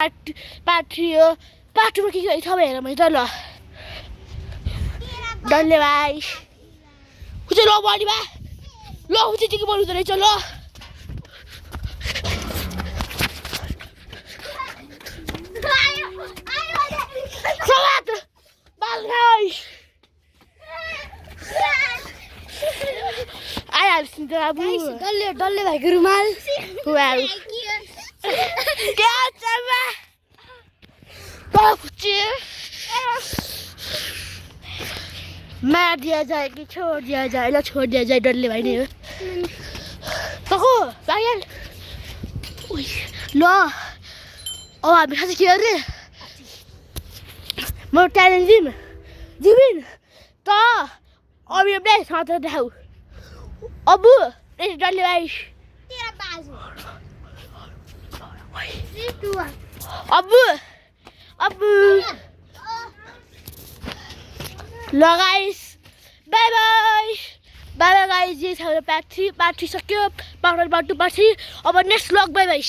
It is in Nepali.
पार्टी हो पार्टीमा के छ हेर मैले त ल डल्ले भाइ कुछ ल बडीमा ल उति के बोल्नु रहेछ ल सलात बाल guys I have seen the Abu. Dalle भाइ को रुमाल. Wow. क्या चला? पहुँचे. मार दिया जाए कि छोड़ दिया जाए ला छोड़ दिया जाए डल्ले भाइ ने. तको भाइल. लो. ओ हामी खान्छ के अरे? म ट्यालेन्ट जिमिन त अब यो प्लेस साथ देखाऊ अबु ए डल्ले भाइ तेरा बाजु अबु ल गाइस बाइ बाइ गाइस ये छ पार्टी सक्यो पाउडर बाटु पछि अब नेक्स्ट व्लग बाइ बाइ